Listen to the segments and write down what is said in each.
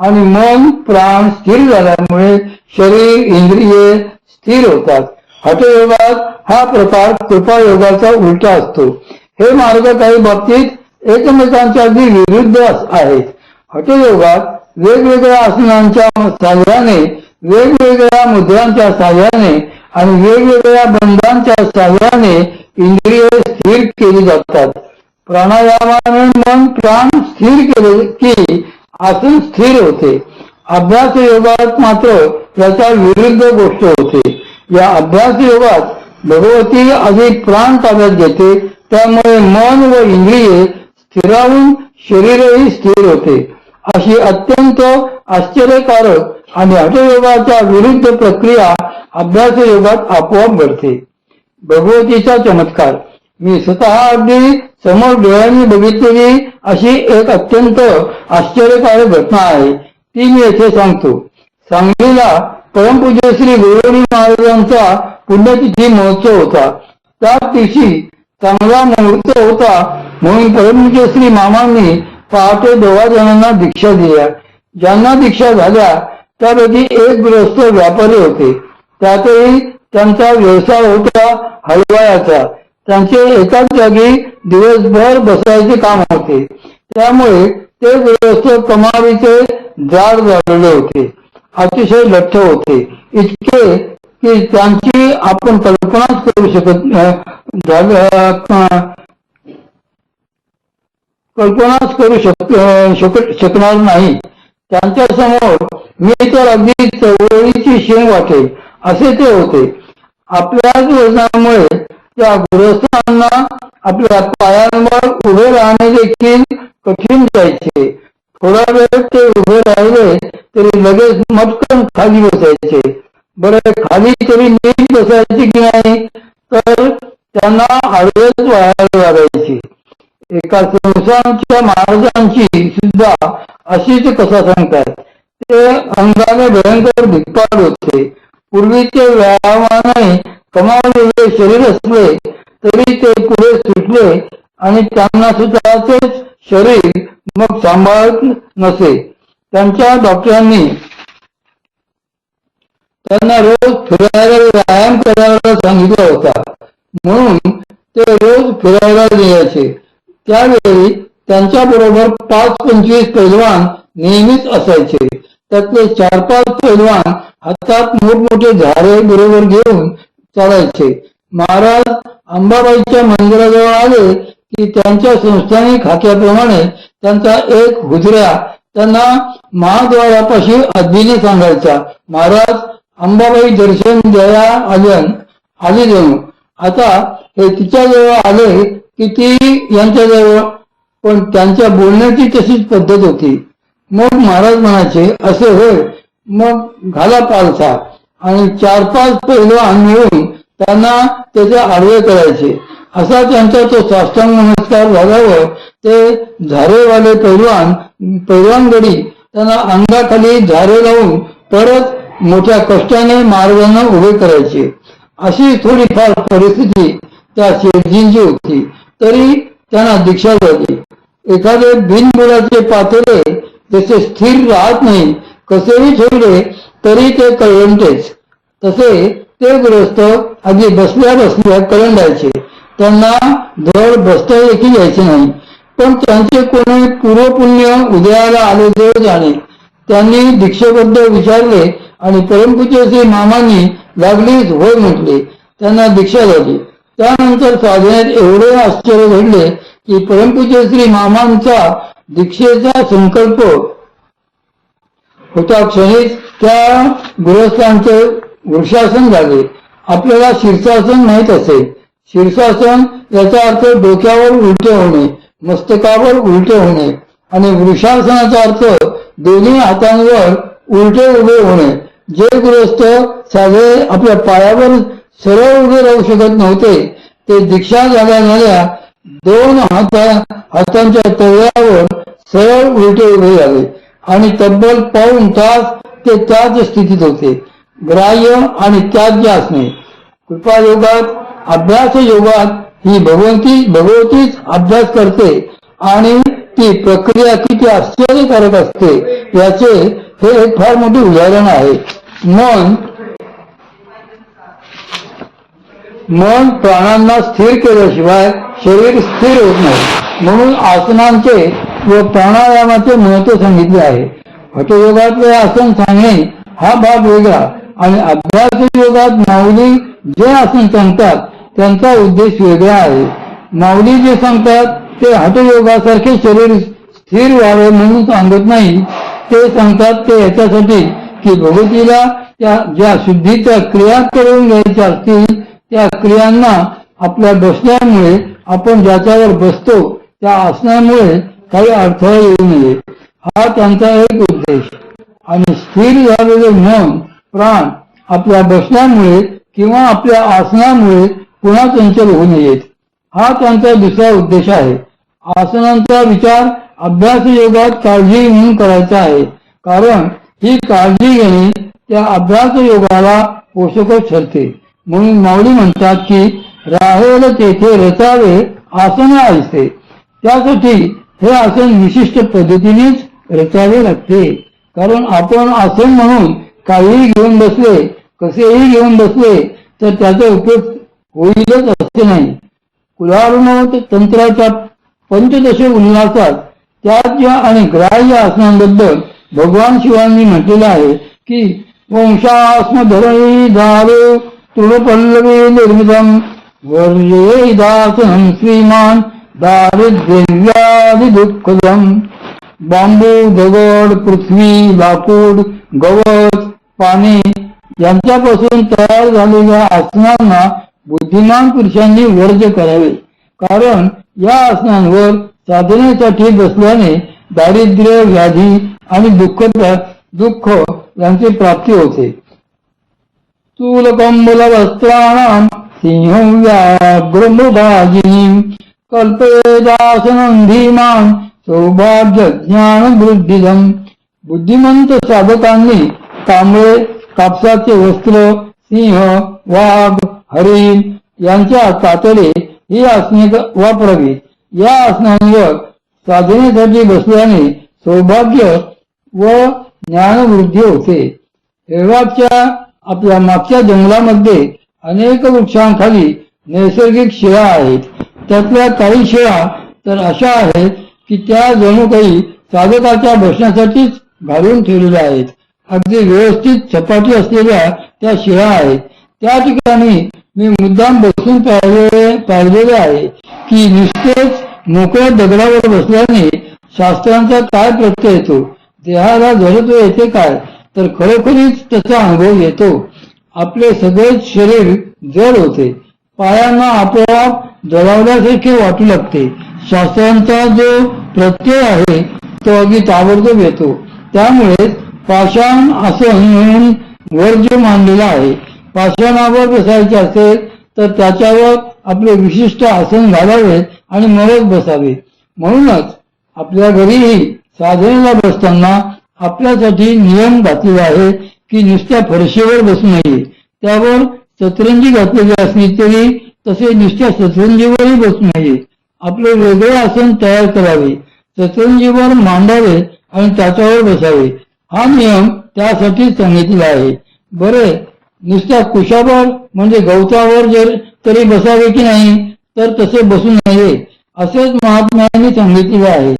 आणि मन प्राण स्थिर झाल्यामुळे शरीर इंद्रिये स्थिर होतात. हठयोगात हा प्रकार कृपायोगाचा उलटा असतो. हे मार्ग काही बाबतीत एकमेकांच्या अगदी विरुद्ध आहेत. हठयोगात वेगवेगळ्या आसनांच्या साह्याने, वेगवेगळ्या मुद्रांच्या साह्याने आणि वेगवेगळ्या बंधांच्या साह्याने इंद्रिये स्थिर केली जातात. प्राणायामाने मन प्राण स्थिर केले की आसन स्थिर होते. अभ्यास योगात मात्र याच्या विरुद्ध गोष्ट होते. या अभ्यास योगात भगवती अधिक प्राण ताब्यात घेते, त्यामुळे मन व इंद्रिये स्थिरावून शरीरही स्थिर होते. अशी अत्यंत आश्चर्यकारक आणि हठयोगाच्या विरुद्ध प्रक्रिया अभ्यास योगात आपोआप घडते. भगवतीचा चमत्कार मी स्वतः अगदी समोर डोळ्यांनी बघितलेली अशी एक अत्यंत आश्चर्यकारक घटना आहे, ती मी येथे सांगतो. सांगलीला परमपूज्य श्री गुरुवारी महाराजांचा पुण्यतिथी महोत्सव होता. त्याच दिवशी चांगला मुहूर्त होता म्हणून परमपूज्य श्री मामांनी पहाटे 2 जणांना दीक्षा दिल्या. ज्यांना दीक्षा झाल्या त्यापैकी एक गृहस्थ व्यापारी होते. त्यातही त्यांचा व्यवसाय होता हलवायाचा. त्यांचे एकाच जागी दिवसभर बसायचे काम होते, त्यामुळे ते गृहस्थ कमालीचे जाड झालेले होते, अतिशय लठ्ठ होते, इतके की त्यांची आपण कल्पनाच करू शकणार नाही. त्यांच्या समोर मी तर अगदी चवळीची शेंग वाटेल असे ते होते. आपल्याच वजनामुळे त्या गृहस्थांना आपल्या पायांवर उभे राहणे देखील कठीण जायचे. थोडा वेळ ते उभे राहिले तरी लगेच मटकन खाली बसायचे. बरे खाली तरी नीट बसायचे की नाही, तर त्यांना आडवेच व्हायला लागायची. एका संस्थांच्या महाराजांची सुद्धा अशीच कथा सांगतात. ते अंगाने भयंकर धिप्पाड होते. पूर्वीचे व्यायामाने कमावलेले शरीर असले तरी ते पुढे सुटले आणि त्यांना स्वतःचे शरीर मग सांभाळत नसे. त्यांच्या डॉक्टरांनी त्यांना रोज फिरायला व्यायाम करायला सांगितला होता, म्हणून ते रोज फिरायला निघायचे. त्यावेळी त्यांच्या बरोबर 5-25 पैलवान नेहमीच असायचे. त्यातले 4-5 पैलवान हातात मोठमोठे झारे बरोबर घेऊन चालायचे. महाराज अंबाबाईच्या मंदिराजवळ आले की त्यांच्या संस्थानिक खाक्याप्रमाणे त्यांचा एक हुजऱ्या त्यांना महाद्वारापाशी अधीने सांगायचा, महाराज अंबाबाई दर्शन द्याया आली जणू. आता हे तिच्याजवळ आले की ती यांच्याजवळ, पण त्यांच्या बोलण्याची तशीच पद्धत होती. मग महाराज म्हणायचे, असे होय, मग घाला पालथा. आणि 4-5 पैलवान मिळून त्यांना त्याचे आडवे करायचे. असा त्यांचा तो साष्टांग नमस्कार झाल्यावर ते झारेवाले पैलवानगडी त्यांना अंगाखाली झारे लावून परत मोठ्या कष्टाने महाराजांना उभे करायचे. अशी थोडीफार परिस्थिती त्या शेठजींची होती, तरी त्यांना दीक्षा झाली. एखादे बिनबुडाचे पातेले जसे स्थिर राहत नाही, कसेही ठेवले तरी ते कळवंतेच, तसे ते गृहस्थ अगदी बसल्या बसल्या कळंडायचे. त्यांना धड बसता देखील यायचे नाही. पण त्यांचे कोणी पूर्वपुण्य उदयाला आले देव जाणे. त्यांनी दीक्षेबद्दल विचारले आणि परमपूज्य श्री मामांनी लागलीच होय म्हटले. त्यांना दीक्षा झाली. त्यानंतर साधनेत एवढे आश्चर्य घडले की परमपूज्य श्री मामांचा दीक्षेचा संकल्प होता क्षणीच त्या गृहस्थांचे वृषासन झाले. आपल्याला शीर्षासन माहीत असेल. शीर्षासन याचा अर्थ डोक्यावर उलटे होणे, मस्तकावर उलटे होणे, आणि वृषासनाचा अर्थ दोन्ही हातांवर उलटे उभे होणे. जे गृहस्थ साधे आपल्या पायावर सरळ उभे राहू शकत नव्हते, ते दीक्षा झाल्या 2 हातांच्या तळव्यावर सरळ उलटे उभे झाले आणि तब्बल पाऊण तास ते त्याच स्थितीत होते. ग्राह्य आणि त्याज्य असणे. कृपायोगात, अभ्यास योगात ही भगवतीच अभ्यास करते आणि ती प्रक्रिया किती आश्चर्यकारक असते याचे हे एक फार मोठे उदाहरण आहे. मन प्राणांना स्थिर केल्याशिवाय शरीर स्थिर होत नाही. म्हणून आसनांचे व प्राणायामाचे महत्व सांगितले आहे. हठयोगातले आसन सांगणे हा भाग वेगळा आणि अभ्यास योगात माऊली जे आसन सांगतात त्यांचा उद्देश वेगळा आहे. माऊली जे सांगतात ते हठयोगासारखे शरीर स्थिर व्हावे म्हणून सांगत नाही. ते सांगतात ते याच्यासाठी की भगवतीला त्या ज्या शुद्धीच्या क्रिया करून घ्यायच्या असतील त्या क्रियांना आपल्या बसण्यामुळे आपण ज्याच्यावर बसतो त्या आसनामुळे काही अडथळा येऊ नये हा त्यांचा एक उद्देश. आणि स्थिर झालेले मन प्राण आपल्या बसण्यामुळे किंवा आपल्या आसनामुळे पुन्हा चंचल होऊ नयेत हा त्यांचा दुसरा उद्देश आहे. आसनांचा विचार अभ्यास योगात काळजी म्हणून करायचा आहे, कारण ही काळजी घेणे त्या अभ्यास योगाला पोषकच ठरते. म्हणून माऊली म्हणतात की राहेल तेथे रचावे आसन ऐसे. त्यासाठी हे आसन विशिष्ट पद्धतीनेच रचावे लागते, कारण आपण आसन म्हणून काहीही घेऊन बसले कसेही घेऊन बसले तर त्याचा उपयोग होईलच असे नाही. कुलार्णव तंत्राच्या पंचदश उल्हासात त्याज्य आणि ग्राह्य आसनांबद्दल भगवान शिवांनी म्हटलेलं आहे की वंशास्मधरै दारू तृणपल्लवी निर्मितम वर्जेदासनं श्रीमान दारिद्र्यव्याधी दुःखदम. बांबू दगड पृथ्वी लाकूड गवत पाने यांच्यापासून तयार झालेल्या आसनांना बुद्धिमान पुरुषांनी वर्ज करावे, कारण या आसनांवर साधनेसाठी बसल्याने दारिद्र्य व्याधी आणि दुःख यांची प्राप्ती होते. स्थूलकंबल वस्त्राणां सिंहं व्याघ्रमृगाजिनीं कल्पयेदासनं धीमान् सौभाग्य ज्ञान वृद्धिदम. बुद्धिमंत साधकांनी तांबे कापसाचे वस्त्र सिंह वाघ हरिण यांच्या कातडे ही आसने वापरावी. या आसनांवर साधनेसाठी बसल्याने सौभाग्य व ज्ञानवृद्धी होते. हेवाच्या आपल्या मागच्या जंगलामध्ये अनेक वृक्षांखाली नैसर्गिक शिळा आहेत. त्यातल्या काही शिळा तर अशा आहेत की त्या जणू काही साधकाच्या बसण्यासाठीच घालून ठेवलेल्या आहेत. अगदी व्यवस्थित सपाटी असलेल्या त्या शिळा आहेत. त्या ठिकाणी मी मुद्दाम बसून पाहिलेले आहे की नुसतेच मोकळ्या दगडावर बसल्याने शास्त्रांचा काय प्रत्यय येतो, देहाला झळतो येते काय, तर खरोखरीच त्याचा अनुभव येतो. आपले सगळेच शरीर जड होते, पायांना आपोआप जळावल्यासारखे वाटू लागते. शास्त्रांचा जो प्रत्यय आहे तो अगदी ताबडतोब येतो. त्यामुळे पाषाण आसन म्हणून वर्ज्य मानलेला आहे. पाषाणावर बसायचे असेल तर त्याच्यावर आपले विशिष्ट आसन घालावे आणि मगच बसावे. म्हणूनच आपल्या घरीही साधनेला बसताना आपल्यासाठी नियम घातलेला आहे की नुसत्या फरशीवर बसू नये. त्यावर सतरंजी घातलेली असली तरी तसे नुसत्या सतरंजीवरही बसू नये. आपले वेगळे आसन तयार करावे, सतरंजीवर मांडावे आणि त्याच्यावर बसावे. हा नियम त्यासाठी सांगितलेला आहे. बरे, नुसत्या कुशावर म्हणजे गवतावर जर तरी बसावे की नाही, तर तसे बसू नये असेच महात्म्यांनी सांगितलेले आहे.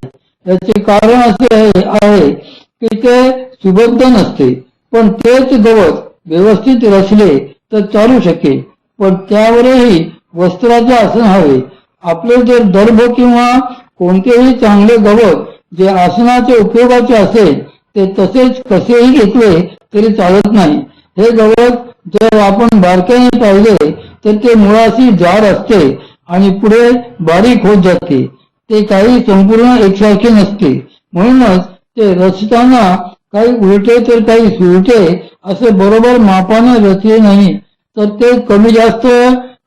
याचे कारण असे आहे की ते सुबद्ध नसते, पण तेच गवत व्यवस्थित रचले तर चालू शकेल. पण त्यावरही वस्त्राचे आसन हवे. आपले जर दर्भ किंवा कोणतेही चांगले गवत जे आसनाचे उपयोगाचे असेल ते तसेच कसेही घेतले तरी चालत नाही. हे गवत जर आपण बारकाईने पाहिले तर ते मुळाशी जाड असते आणि पुढे बारीक होत जाते. ते काही संपूर्ण एकसारखे नसते. म्हणूनच ते रचताना काही उलटे तर काही सुलटे असे बरोबर मापाने रचले नाही तर ते कमी जास्त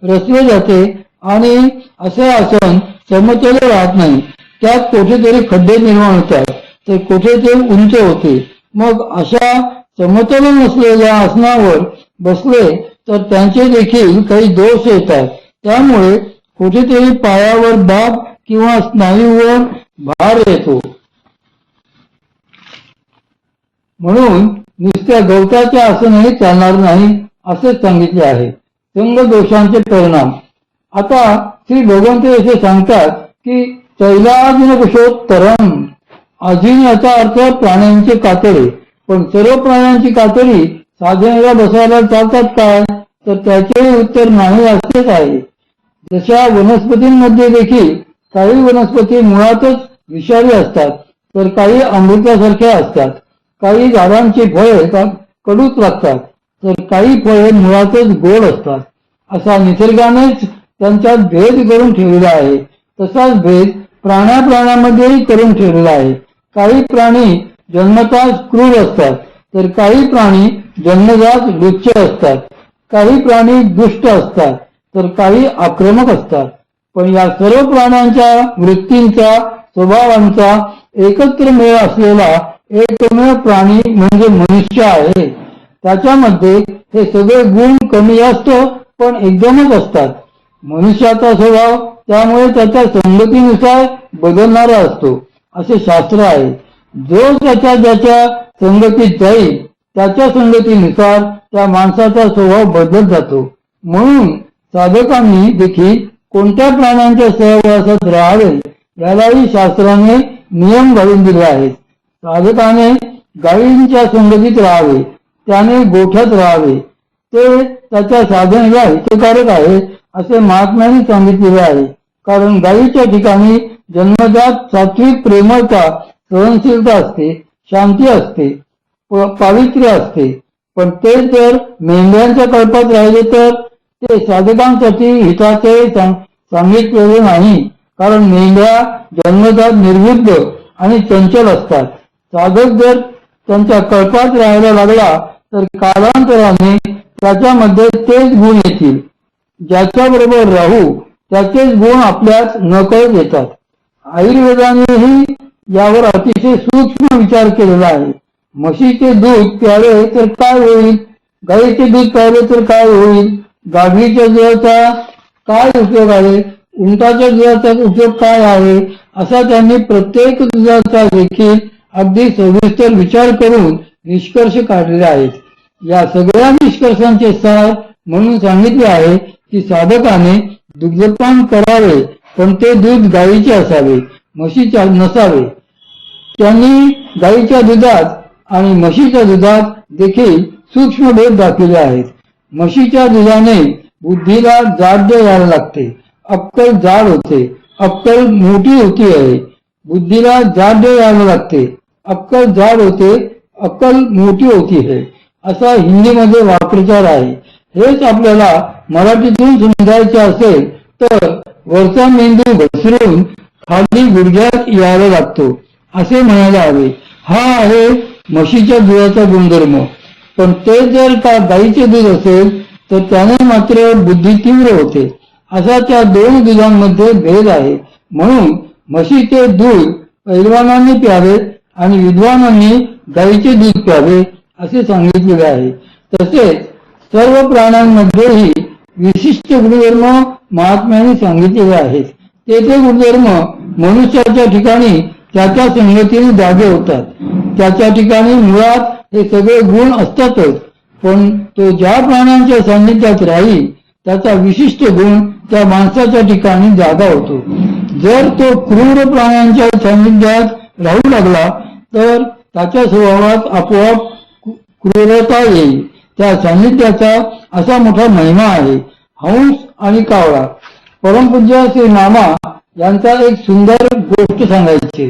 रचले जाते आणि असे आसन समतल राहत नाही. त्यात कुठेतरी खड्डे निर्माण होतात तर कुठे ते उंच होते. मग अशा समतल नसलेल्या आसनावर बसले तर त्यांचे देखील काही दोष येतात. त्यामुळे कुठेतरी पायावर दाब किंवा स्नायूवर भार येतो. म्हणून नुसत्या गवताच्या आसनही चालणार नाही असे सांगितले आहे. संग दोषांचे परिणाम. आता श्री भगवंत असे सांगतात की चैलाजिनकुशोत्तरम. अजिन याचा अर्थ प्राण्यांचे कातडे. पण सर्व प्राण्यांची कातडी साधनेला बसायला चालतात काय, तर त्याचे उत्तर नाही असेच आहे. जशा वनस्पतींमध्ये देखील काही वनस्पती मुळातच विषारी असतात, तर काही अमृतासारख्या असतात. काही झाडांची फळे कडूच लागतात, तर काही फळे मुळातच गोड असतात. असा निसर्गानेच त्यांच्यात भेद करून ठेवलेला आहे. तसाच भेद प्राण्यामध्येही करून ठेवलेला आहे. काही प्राणी जन्मतःच क्रूर असतात, तर काही प्राणी जन्मजात लुच्च असतात. काही प्राणी दुष्ट असतात, तर काही आक्रमक असतात. पण या सर्व प्राण्यांच्या वृत्तींचा, स्वभावांचा एकत्र मेळ असलेला एकमेव प्राणी म्हणजे मनुष्य आहे. त्याच्यामध्ये हे सगळे गुण कमी जास्त पण एकदमच असतात. मनुष्याचा स्वभाव त्यामुळे त्याच्या संगतीनुसार बदलणारा असतो असे शास्त्र आहे. जो ज्याच्या संगतीत जाईल त्याच्या संगतीनुसार त्या माणसाचा स्वभाव बदलत जातो. म्हणून साधकांनी देखील कोणत्या प्राण्यांच्या सहवासात राहावे यालाही शास्त्राने नियम घालून दिले आहेत. साधकाने गायींच्या संगतीत राहावे, त्याने गोठ्यात राहावे, ते त्याच्या साधनेला हितकारक आहे असे महात्म्यांनी सांगितलेले आहे. कारण गायीच्या ठिकाणी जन्मजात सात्विक प्रेमळता, सहनशीलता असते, शांती असते, पावित्र्य असते. पण ते जर मेंढ्यांच्या कल्पात राहिले तर ते साधकांसाठी हिताचे सांगितलेले नाही. कारण मेंढ्या जन्मजात निर्बुद्ध आणि चंचल असतात. साधक जर त्यांच्या कल्पात राहायला लागला तर कालांतराने त्याच्यामध्ये तेच गुण येतील. ज्याच्याबरोबर राहू त्याचेच गुण आपल्यात नकळत येतात. आयुर्वेदानेही यावर अतिशय सूक्ष्म विचार केलेला आहे. म्हशीचे दूध प्याले तर काय होईल, गाईचे दूध प्याले तर काय होईल, गाढवीच्या दुधाचा काय उपयोग आहे, उंटाच्या दुधाचा उपयोग काय आहे, असा त्यांनी प्रत्येक दुधाचा देखील अगदी सविस्तर विचार करून निष्कर्ष काढलेले आहेत. या सगळ्या निष्कर्षांचे सार म्हणून सांगितले आहे की साधकाने दुग्धपान करावे, पण ते दूध गायीचे असावे, म्हशीचे नसावे. त्यांनी गायीच्या दुधात आणि म्हशीच्या दुधात देखील सूक्ष्म भेद दाखवले आहेत. म्हशीच्या दुधाने बुद्धीला जाड्य यायला लागते, अक्कल जाड होते, अक्कल मोठी होती आहे. बुद्धीला जाड्य यायला लागते, अक्कल जाड होते, अक्कल मोठी होती आहे, असा हिंदीमध्ये वाक्प्रचार आहे. हेच आपल्याला मराठीतून समजायचे असेल तर वरचा मेंदू घसरून खाली गुडघ्यात यायला लागतो असे म्हणायला हवे. हा आहे म्हशीच्या दुधाचा गुणधर्म. पण ते जर का गाईचे दूध असेल तर त्याने मात्र बुद्धी तीव्र होते. असा त्या दोन दुधांमध्ये भेद आहे. म्हणून म्हशीचे दूध पैलवानांनी प्यावे आणि विद्वानांनी गाईचे दूध प्यावे असे सांगितलेले आहे. तसेच सर्व प्राण्यांमध्येही विशिष्ट गुणधर्म महात्म्यांनी सांगितलेले आहेत. ते गुणधर्म मनुष्याच्या ठिकाणी त्याच्या संगतीने जागे होतात. त्याच्या ठिकाणी मुळात हे सगळे गुण असतातच, पण तो ज्या प्राण्यांच्या सान्निध्यात राहील त्याचा विशिष्ट गुण त्या माणसाच्या ठिकाणी जागा होतो. जर तो क्रूर प्राण्यांच्या सान्निध्यात राहू लागला तर त्याच्या स्वभावात आपोआप क्रूरता येईल. त्या सान्निध्याचा असा मोठा महिमा आहे. हंस आणि कावळा. परमपूज्य श्री मामा यांचा एक सुंदर गोष्ट सांगायची.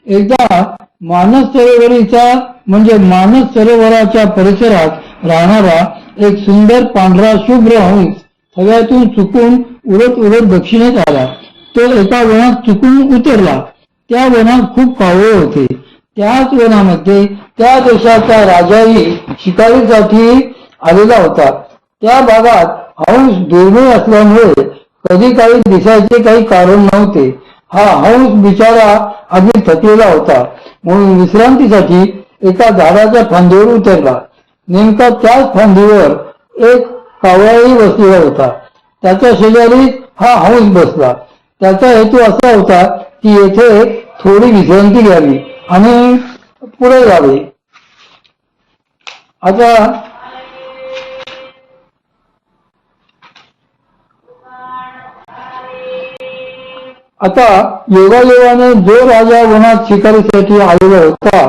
एकदा मानस सरोवरीचा म्हणजे मानस सरोवराच्या परिसरात राहणारा एक सुंदर पांढरा शुभ्र हंस थव्यातून चुकून उडत दक्षिणेत आला. तो एका वनात चुकून उतरला. त्या वनात खूप कावळे होते. त्याच वनामध्ये त्या देशाचा राजाही शिकारीसाठी आलेला होता. त्या भागात हंस दुर्मिळ असल्यामुळे कधी काही दिसायचे काही कारण नव्हते. हा हंस बिचारा अगदी थकलेला होता, म्हणून विश्रांतीसाठी एका झाडाच्या फांदीवर उतरला. नेमका त्याच फांदीवर एक कावळाही बसलेला होता. त्याच्या शेजारी हा हंस बसला. त्याचा हेतू असा होता की येथे थोडी विश्रांती घ्यावी आणि पुढे जावे. आता योगायोगाने जो राजा वनात शिकारीसाठी आलेला होता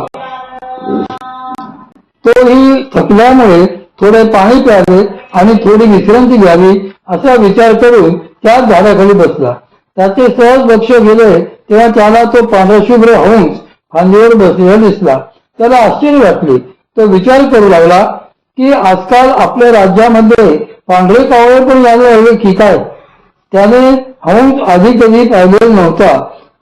तोही थकल्यामुळे थोडे पाणी प्यावे आणि थोडी विश्रांती घ्यावी असा विचार करून त्याच झाडाखाली बसला. त्याचे सहज लक्ष गेले तेव्हा त्याला तो पांढराशुभ्र हंस फांदीवर बसलेला दिसला. त्याला आश्चर्य वाटले. तो विचार करू लागला की आजकाल आपल्या राज्यामध्ये पांढरे कावळे पण यायला हवे की काय. त्याने हंस आधी कधी पाहिलेला नव्हता.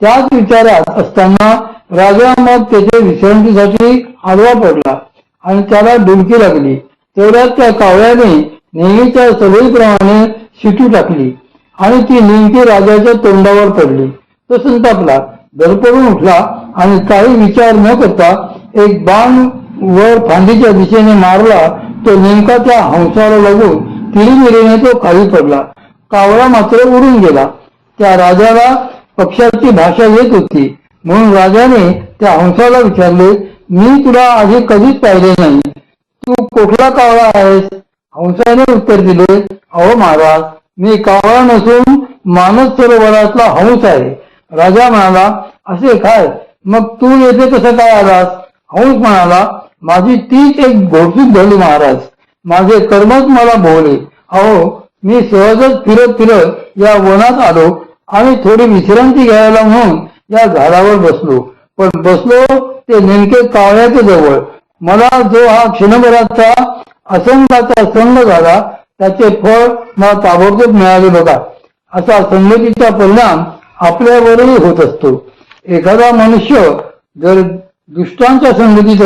त्याच विचारात असताना राजा मग त्याच्या विश्रांतीसाठी आडवा पडला आणि त्याला डुलकी लागली. तेवढ्यात त्या कावळ्याने नेहमीच्या सवयीप्रमाणे शिटी टाकली आणि ती नेमकी राजाच्या तोंडावर पडली. तो संतापला, धडपडून उठला आणि काही विचार न करता एक बाण वर फांदीच्या दिशेने मारला. तो नेमका त्या हंसाला लागून तिरीमिरीने तो खाली पडला. कावळा मात्र उडून गेला. त्या राजाला पक्ष्याची भाषा येत होती म्हणून राजाने त्या हंसाला विचारले, मी तुला आधी कधीच पाहिले नाही, तू कुठला कावळा आहेस? हंसाने उत्तर दिले, अहो महाराज, मी कावळा नसून मानस सरोवरातला हंस आहे. राजा म्हणाला, असे काय? मग तू येथे कसं काय आलास? हंस म्हणाला, माझी तीच एक घोडचूक झाली महाराज, माझे कर्मच मला भोवले. अहो, मी सहजच फिरत फिरत या वनात आलो आणि थोडी विश्रांती घ्यायला म्हणून या झाडावर बसलो, पण बसलो ते नेमके कावळ्याच्या जवळ. मला जो हा क्षणभराचा असंगाचा संग झाला त्याचे फळ मला ताबडतोब मिळाले बघा. असा संगतीचा परिणाम आपल्यावरही होत असतो. एखादा मनुष्य जर दुष्टांच्या संगतीत